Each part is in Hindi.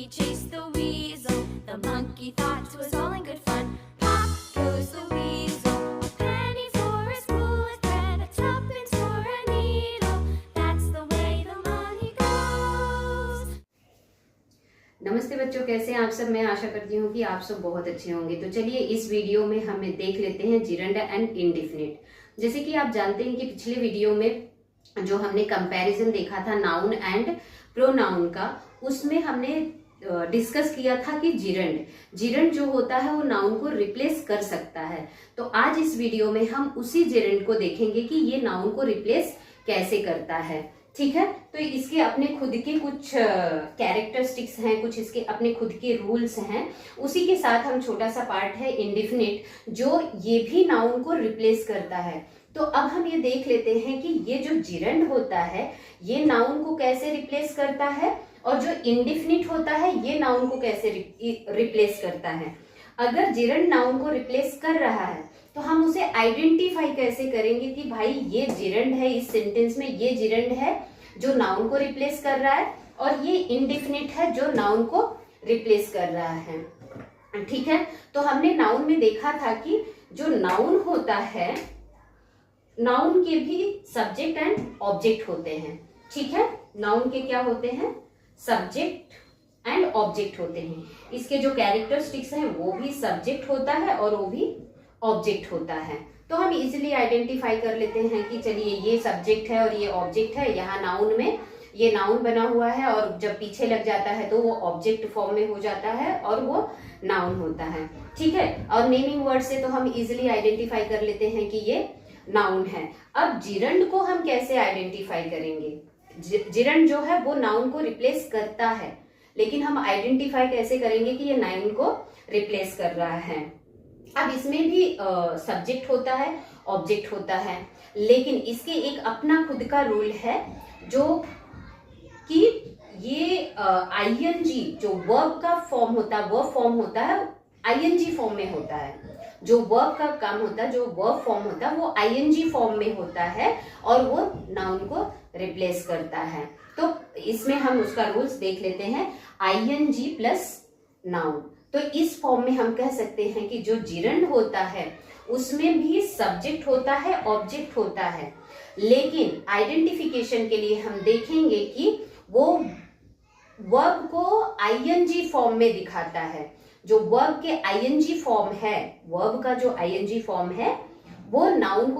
monkey chased the weasel. The monkey thought 'twas all in good fun. Pop goes the weasel. A penny for a spool of thread, a tuppence for a needle. That's the way the money goes. नमस्ते बच्चों, कैसे हैं आप सब। मैं आशा करती हूँ कि आप सब बहुत अच्छे होंगे। तो चलिए इस वीडियो में हम देख लेते हैं जिरंड एंड इंडेफिनिट। जैसे कि आप जानते हैं कि पिछले वीडियो में जो हमने कंपैरिजन देखा था नाउन एंड प्रोनाउन का, उसमें हमने डिस्कस किया था कि जिरंड जो होता है वो नाउन को रिप्लेस कर सकता है। तो आज इस वीडियो में हम उसी जिरंड को देखेंगे कि ये नाउन को रिप्लेस कैसे करता है। ठीक है, तो इसके अपने खुद के कुछ कैरेक्टरिस्टिक्स हैं, कुछ इसके अपने खुद के रूल्स हैं। उसी के साथ हम छोटा सा पार्ट है इंडेफिनिट, जो ये भी नाउन को रिप्लेस करता है। तो अब हम ये देख लेते हैं कि ये जो जिरंड होता है ये नाउन को कैसे रिप्लेस करता है, और जो इंडेफिनिट होता है ये नाउन को कैसे रिप्लेस करता है। अगर जिरंड नाउन को रिप्लेस कर रहा है तो हम उसे आइडेंटिफाई कैसे करेंगे कि भाई ये जिरंड है, इस सेंटेंस में ये जिरंड है जो नाउन को रिप्लेस कर रहा है, और ये इंडेफिनिट है जो नाउन को रिप्लेस कर रहा है। ठीक है, तो हमने नाउन में देखा था कि जो नाउन होता है, नाउन के भी सब्जेक्ट एंड ऑब्जेक्ट होते हैं। ठीक है, नाउन के क्या होते हैं, सब्जेक्ट एंड ऑब्जेक्ट होते हैं। इसके जो कैरेक्टरिस्टिक्स हैं वो भी सब्जेक्ट होता है और वो भी ऑब्जेक्ट होता है। तो हम इजीली आइडेंटिफाई कर लेते हैं कि चलिए ये सब्जेक्ट है और ये ऑब्जेक्ट है। यहाँ नाउन में ये नाउन बना हुआ है और जब पीछे लग जाता है तो वो ऑब्जेक्ट फॉर्म में हो जाता है और वो नाउन होता है। ठीक है, और नेमिंग वर्ड से तो हम इजीली आइडेंटिफाई कर लेते हैं कि ये नाउन है। अब जिरंड को हम कैसे आइडेंटिफाई करेंगे। जिरंड जो है वो नाउन को रिप्लेस करता है, लेकिन हम आइडेंटिफाई कैसे करेंगे कि ये नाउन को रिप्लेस कर रहा है। अब इसमें भी सब्जेक्ट होता है, ऑब्जेक्ट होता है, लेकिन इसके एक अपना खुद का रूल है, जो कि ये आईएनजी जो वर्ब का फॉर्म होता है, वर्ब फॉर्म होता है आईएनजी फॉर्म में होता है। जो वर्ब का काम होता है, जो वर्ब फॉर्म होता है वो आईएनजी फॉर्म में होता है और वो नाउन को रिप्लेस करता है। तो इसमें हम उसका रूल्स देख लेते हैं, आईएनजी प्लस नाउन। तो इस फॉर्म में हम कह सकते हैं कि जो जिरंड होता है उसमें भी सब्जेक्ट होता है, ऑब्जेक्ट होता है, लेकिन आइडेंटिफिकेशन के लिए हम देखेंगे कि वो वर्ब को आईएनजी फॉर्म में दिखाता है। जो वर्ब के आईएनजी फॉर्म है, वर्ब का जो आईएनजी फॉर्म है वो नाउन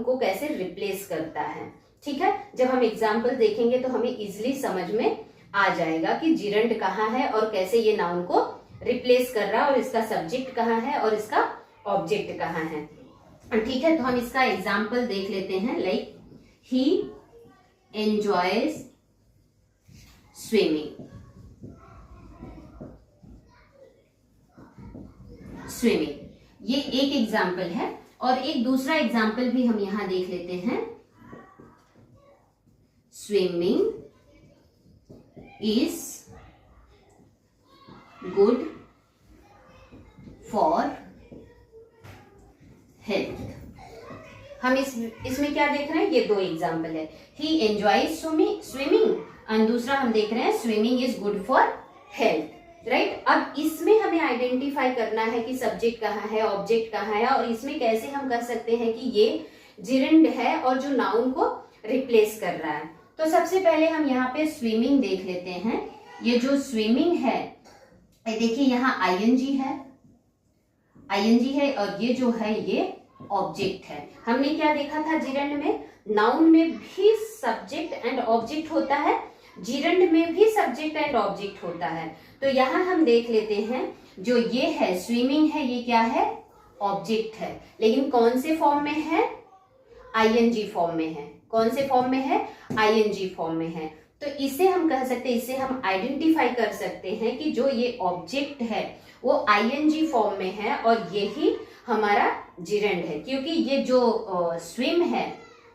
को कैसे रिप्लेस करता है। ठीक है, जब हम एग्जाम्पल देखेंगे तो हमें इजिली समझ में आ जाएगा कि जिरंड कहाँ है और कैसे ये नाउन को रिप्लेस कर रहा है, और इसका सब्जेक्ट कहाँ है और इसका ऑब्जेक्ट कहाँ है। ठीक है, तो हम इसका एग्जाम्पल देख लेते हैं। Like he enjoys swimming. ये एक एग्जाम्पल है, और एक दूसरा एग्जाम्पल भी हम यहां देख लेते हैं। Swimming is good for health. हम इसमें क्या देख रहे हैं, ये दो एग्जाम्पल है। ही एंजॉयज स्विमिंग और दूसरा हम देख रहे हैं swimming is good for health. Right, अब इसमें हमें आइडेंटिफाई करना है कि सब्जेक्ट कहाँ है, ऑब्जेक्ट कहाँ है, और इसमें कैसे हम कर सकते हैं कि ये जिरंड है और जो नाउन को रिप्लेस कर रहा है। तो सबसे पहले हम यहाँ पे स्विमिंग देख लेते हैं। ये जो स्विमिंग है, देखिए यहाँ आईएनजी है और ये जो है ये ऑब्जेक्ट है। हमने क्या देखा था जिरंड में, नाउन में भी सब्जेक्ट एंड ऑब्जेक्ट होता है, जिरंड में भी सब्जेक्ट एंड ऑब्जेक्ट होता है। तो यहाँ हम देख लेते हैं, जो ये है स्विमिंग है, ये क्या है, ऑब्जेक्ट है, लेकिन कौन से फॉर्म में है, आईएनजी फॉर्म में है। कौन से फॉर्म में है, आईएनजी फॉर्म में है। तो इसे हम कह सकते हैं, इसे हम आइडेंटिफाई कर सकते हैं कि जो ये ऑब्जेक्ट है वो आईएनजी फॉर्म में है और यही हमारा जिरंड है, क्योंकि ये जो स्विम है,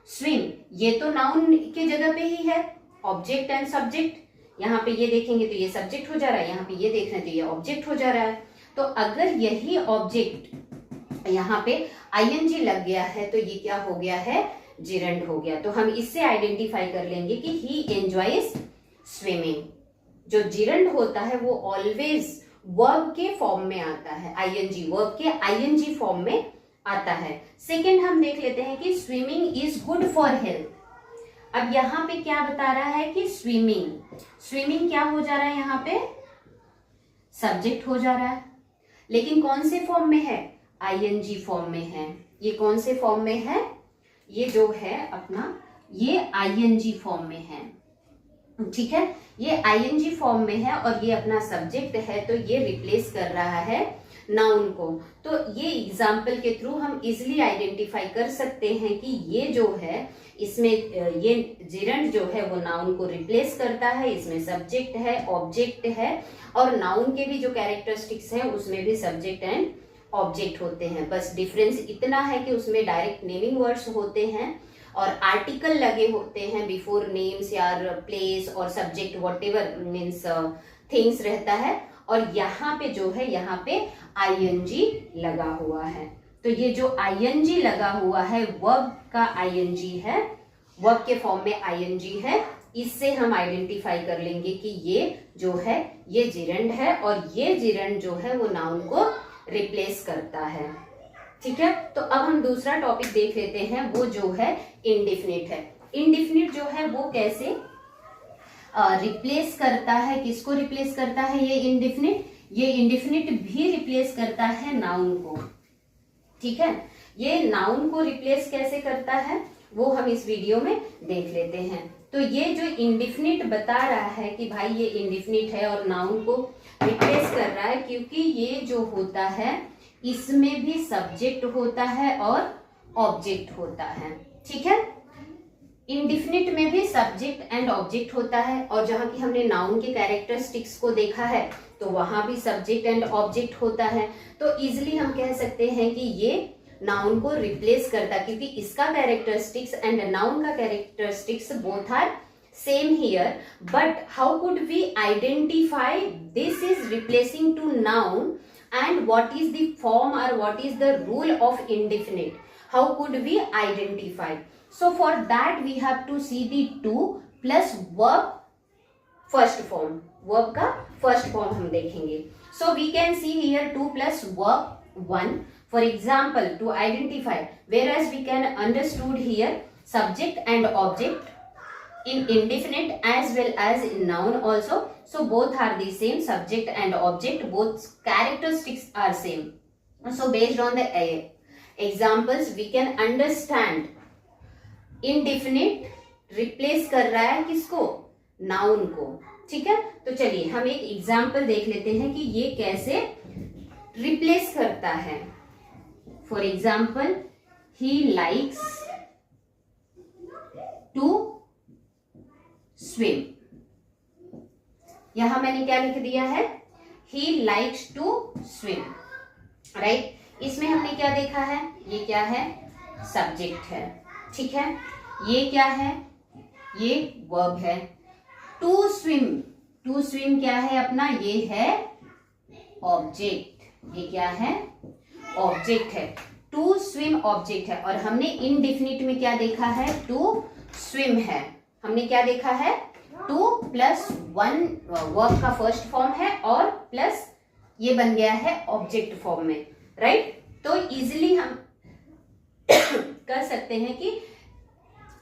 स्विम ये तो नाउन के जगह पे ही है, ऑब्जेक्ट एंड सब्जेक्ट। यहाँ पे ये देखेंगे तो ये सब्जेक्ट हो जा रहा है, यहाँ पे ये देख रहे हैं तो ये ऑब्जेक्ट हो जा रहा है। तो अगर यही ऑब्जेक्ट यहाँ पे आईएनजी लग गया है तो ये क्या हो गया है, जिरंड हो गया। तो हम इससे आइडेंटिफाई कर लेंगे कि ही एंजॉयज स्विमिंग। जो जिरंड होता है वो ऑलवेज वर्ब के फॉर्म में आता है, आईएनजी, वर्ब के आईएनजी फॉर्म में आता है। सेकेंड हम देख लेते हैं कि swimming is good for health. अब यहाँ पे क्या बता रहा है कि स्विमिंग क्या हो जा रहा है, यहाँ पे सब्जेक्ट हो जा रहा है, लेकिन कौन से फॉर्म में है, आईएनजी फॉर्म में है। ये कौन से फॉर्म में है, ये जो है अपना ये आईएनजी फॉर्म में है, ठीक है, ये आईएनजी फॉर्म में है और ये अपना सब्जेक्ट है, तो ये रिप्लेस कर रहा है नाउन को। तो ये एग्जाम्पल के थ्रू हम इजिली आइडेंटिफाई कर सकते हैं कि ये जो है इसमें ये जिरंड जो है वो नाउन को रिप्लेस करता है, इसमें सब्जेक्ट है, ऑब्जेक्ट है, और नाउन के भी जो कैरेक्टरिस्टिक्स हैं उसमें भी सब्जेक्ट एंड ऑब्जेक्ट होते हैं। बस डिफरेंस इतना है कि उसमें डायरेक्ट नेमिंग वर्ड्स होते हैं और आर्टिकल लगे होते हैं बिफोर नेम्स या प्लेस और सब्जेक्ट व्हाटएवर मींस थिंग्स रहता है, और यहाँ पे जो है यहाँ पे आईएनजी लगा हुआ है। तो ये जो आईएनजी लगा हुआ है वर्ब का आईएनजी है, वर्ब के फॉर्म में आईएनजी है, इससे हम आइडेंटिफाई कर लेंगे कि ये जो है ये जिरंड है और ये जिरंड जो है वो नाउन को रिप्लेस करता है, ठीक है। तो अब हम दूसरा टॉपिक देख लेते हैं, वो जो है इंडिफिनिट है। इंडिफिनिट जो है वो कैसे रिप्लेस करता है, किसको रिप्लेस करता है ये इंडिफिनिट भी रिप्लेस करता है नाउन को, ठीक है। ये नाउन को रिप्लेस कैसे करता है वो हम इस वीडियो में देख लेते हैं। तो ये जो इंडिफिनिट बता रहा है कि भाई ये इंडिफिनिट है और नाउन को रिप्लेस कर रहा है, क्योंकि ये जो होता है इसमें भी सब्जेक्ट होता है और ऑब्जेक्ट होता है, ठीक है। इंडिफिनिट में भी सब्जेक्ट एंड ऑब्जेक्ट होता है, और जहां की हमने नाउन के कैरेक्टरिस्टिक्स को देखा है तो वहां भी सब्जेक्ट एंड ऑब्जेक्ट होता है। तो इजिली हम कह सकते हैं कि ये नाउन को रिप्लेस करता, क्योंकि इसका कैरेक्टरिस्टिक्स एंड नाउन का characteristics both are same here, but how could we identify this is replacing to noun and what is the form or what is the rule of indefinite? How could we identify? So for that we have to see the to plus verb first form. Verb का first form हम देखेंगे. So we can see here to plus verb 1. For example, to identify, whereas we can understood here subject and object in indefinite as well as in noun also. So both are the same, subject and object, both characteristics are same. So based on the examples we can understand indefinite replace कर रहा है किसको, noun को, ठीक है। तो चलिए हम एक एग्जाम्पल देख लेते हैं कि ये कैसे रिप्लेस करता है। For example, he likes to swim। यहां मैंने क्या लिख दिया है, he likes to swim, right. इसमें हमने क्या देखा है, ये क्या है, सब्जेक्ट है, ठीक है। ये क्या है, ये वर्ब है। टू स्विम क्या है अपना, ये है ऑब्जेक्ट, ये क्या है, ऑब्जेक्ट है। टू स्विम ऑब्जेक्ट है, और हमने इनडिफिनिट में क्या देखा है, टू स्विम है। हमने क्या देखा है, टू प्लस वन वर्ब का फर्स्ट फॉर्म है और प्लस ये बन गया है ऑब्जेक्ट फॉर्म में, राइट। तो इजिली हम कर सकते हैं कि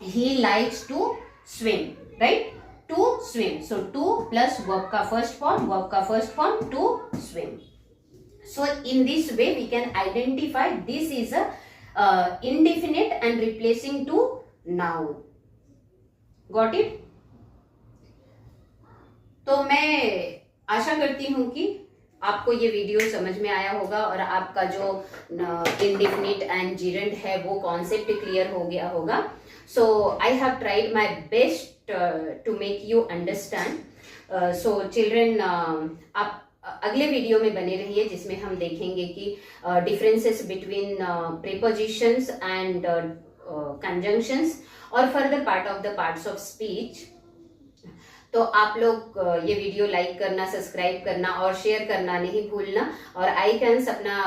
he likes to swim, right? To swim. So to plus verb का first form to swim. So in this way we can identify this is a indefinite and replacing to noun. Got it? तो मैं आशा करती हूँ कि आपको ये वीडियो समझ में आया होगा और आपका जो इंडिफिनिट एंड जिरंड है वो कॉन्सेप्ट क्लियर हो गया होगा। So I have tried my best to make you understand. So children, आप अगले वीडियो में बने रहिए जिसमें हम देखेंगे कि differences between prepositions and conjunctions और further part of the parts of speech. तो आप लोग ये वीडियो लाइक करना, सब्सक्राइब करना और शेयर करना नहीं भूलना, और आइकन्स अपना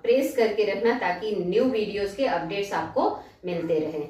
प्रेस करके रखना ताकि न्यू वीडियोस के अपडेट्स आपको मिलते रहें।